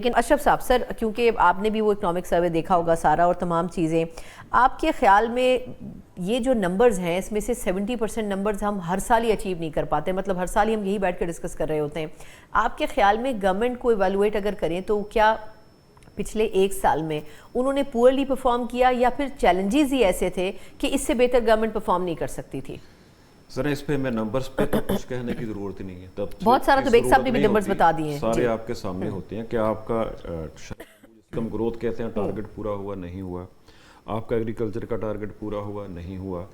لیکن اشرف صاحب سر، کیونکہ آپ نے بھی وہ اکنامک سروے دیکھا ہوگا سارا اور تمام چیزیں، آپ کے خیال میں یہ جو نمبرز ہیں اس میں سے 70% نمبرز ہم ہر سال ہی اچیو نہیں کر پاتے، مطلب ہر سال ہی ہم یہی بیٹھ کے ڈسکس کر رہے ہوتے ہیں. آپ کے خیال میں گورنمنٹ کو ایویلویٹ اگر کریں تو کیا پچھلے ایک سال میں انہوں نے پورلی پرفارم کیا یا پھر چیلنجز ہی ایسے تھے کہ اس سے بہتر گورنمنٹ پرفارم نہیں کر سکتی تھی؟ ذرا اس پہ میں نمبرز پہ تو کچھ کہنے کی ضرورت ہی نہیں ہے. بہت سارا تو بیگ صاحب نے بھی نمبرز بتا دیے ہیں، سارے آپ کے سامنے ہوتے ہیں کہ آپ کا کم گروتھ کہتے ہیں ٹارگٹ پورا ہوا نہیں ہوا، آپ کا ایگریکلچر کا ٹارگٹ پورا ہوا نہیں ہوا،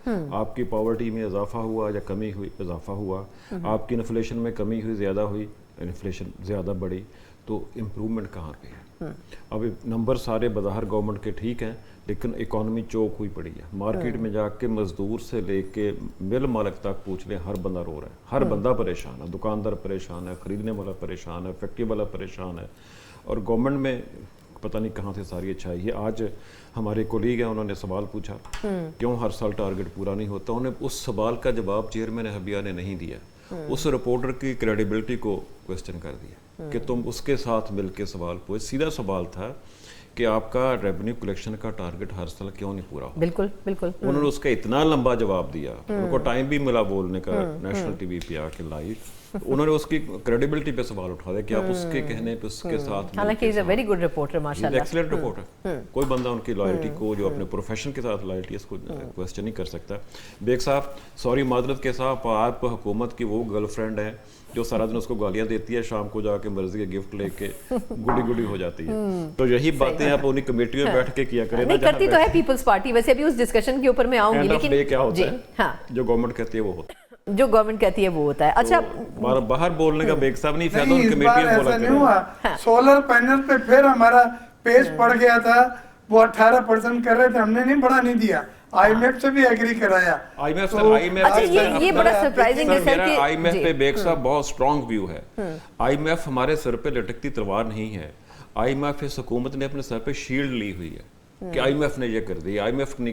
آپ کی پاورٹی میں اضافہ ہوا یا کمی ہوئی اضافہ ہوا، آپ کی انفلیشن میں کمی ہوئی زیادہ ہوئی انفلیشن زیادہ بڑھی، تو امپرومنٹ کہاں پہ ہے؟ اب نمبر سارے بظاہر گورنمنٹ کے ٹھیک ہیں لیکن اکانومی چوک ہوئی پڑی ہے. مارکیٹ میں جا کے مزدور سے لے کے مل مالک تک پوچھ لیں، ہر بندہ رو رہا ہے، ہر بندہ پریشان ہے، دکاندار پریشان ہے، خریدنے والا پریشان ہے، فیکٹری والا پریشان ہے. اور گورنمنٹ میں پتہ نہیں کہاں سے ساری اچھائی ہے. آج ہمارے کولیگ ہیں، انہوں نے سوال پوچھا کیوں ہر سال ٹارگٹ پورا نہیں ہوتا. انہوں نے اس سوال کا جواب چیئرمین حبیہ نے نہیں دیا، اس رپورٹر کی کریڈیبلٹی کو کوسچن کر دیا کہ تم اس کے ساتھ مل کے سوال پوچھ. سیدھا سوال تھا کہ آپ کا ریونیو کلیکشن کا ٹارگٹ ہر سال کیوں نہیں پورا ہوا؟ بالکل بالکل. انہوں نے اس کا اتنا لمبا جواب دیا، ان کو ٹائم بھی ملا بولنے کا نیشنل ٹی وی پہ آ کے لائیو. انہوں نے اس کی کریڈیبلٹی پہ سوال اٹھا دیا کہ آپ اس کے کہنے پہ اس کے ساتھ، حالانکہ از اے ویری گڈ رپورٹر ماشاءاللہ، ایکسلنٹ رپورٹر. کوئی بندہ ان کی لائلٹی کو، جو اپنے پروفیشن کے ساتھ لائلٹی اس کو کوسچن نہیں کر سکتا. بیگ صاحب سوری معذرت کے ساتھ، آپ حکومت کی وہ گرل فرینڈ ہیں جو سارا دن اس کو گالیاں دیتی ہے، شام کو جا کے مرضی کے گفٹ لے کے گڈی گڈی ہو جاتی ہے. تو یہی باتیں آپ انہیں کمیٹیوں میں بیٹھ کے کیا کریں. نہیں کرتی تو ہے پیپلز پارٹی، ویسے ابھی اس ڈسکشن کے اوپر میں آؤں گی، لیکن کیا ہوتا ہے جو گورنمنٹ کہتی ہے وہ ہوتا ہے، جو گورنمنٹ کہتی ہے وہ ہوتا ہے. اچھا باہر بولنے کا بیگ صاحب نہیں فائدہ، ان کمیٹیوں میں بولا کریں. سولر پینل پہ پھر ہمارا پیج پڑ گیا تھا، وہ 18% کر رہے تھے، ہم نے نہیں بڑھا نہیں دیا، آئی ایم ایف سے بھی ایگری کرایا. یہ بڑا سرپرائزنگ ہے سر کہ آئی ایم ایف پہ بیگ صاحب بہت اسٹرانگ ویو ہے. آئی ایم ایف ہمارے سر پہ لٹکتی تلوار نہیں ہے. آئی ایم ایف اس حکومت نے اپنے سر پہ شیلڈ لی ہوئی ہے کہ آئی ایم ایف نے یہ کر دی، آئی ایم ایف نے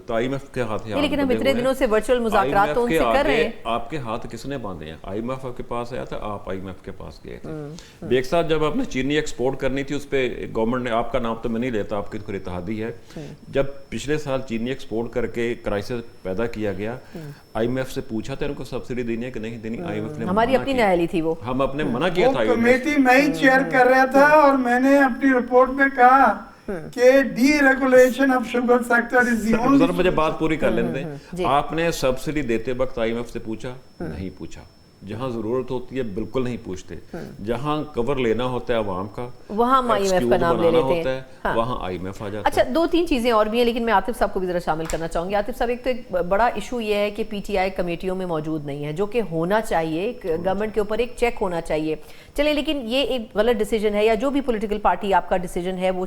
تو آئی ایم ایف کے ہاتھ ہیں. لیکن ہم اتنے دنوں سے ورچوئل مذاکرات تو ان سے کر رہے ہیں. آپ کے ہاتھ کس نے باندھے ہیں؟ آئی ایم ایف کے پاس آیا تھا، آپ آئی ایم ایف کے پاس گئے تھے. بیگ صاحب جب آپ نے چینی ایکسپورٹ کرنی تھی، اس پہ گورنمنٹ نے، آپ کا نام تو میں نہیں لیتا، آپ کی تو اتحادی ہے، جب پچھلے سال چینی ایکسپورٹ کر کے کرائسس پیدا کیا گیا، آئی ایم ایف سے پوچھا تھا ان کو سبسڈی دینی ہے کہ نہیں دینی؟ آئی ایم ایف نے ہماری اپنی نااہلی تھی، وہ ہم اپنے منع کیا تھا. کمیٹی میں ہی چیئر کر رہا تھا اور میں نے اپنی رپورٹ میں کہا کہ deregulation of sugar sector is the only. Sir مجھے بات پوری کر لینے دیں. آپ نے سبسڈی دیتے وقت آئی ایم ایف سے پوچھا؟ نہیں پوچھا. جہاں ضرورت ہوتی ہے بالکل نہیں پوچھتے. جہاں کور لینا ہوتا ہے عوام کا، وہاں آئی ایم ایف کا نام لے لیتے ہیں، وہاں آئی ایم ایف آ جاتا ہے. اچھا دو تین چیزیں اور بھی ہیں، لیکن میں عاطف صاحب کو بھی ذرا شامل کرنا چاہوں گی. عاطف صاحب ایک تو ایک بڑا ایشو یہ ہے کہ پی ٹی آئی کمیٹیوں میں موجود نہیں ہے، جو کہ ہونا چاہیے. گورنمنٹ کے اوپر ایک چیک ہونا چاہیے. چلے لیکن یہ ایک غلط ڈیسیجن ہے، یا جو بھی پولیٹیکل پارٹی آپ کا ڈیسیجن ہے وہ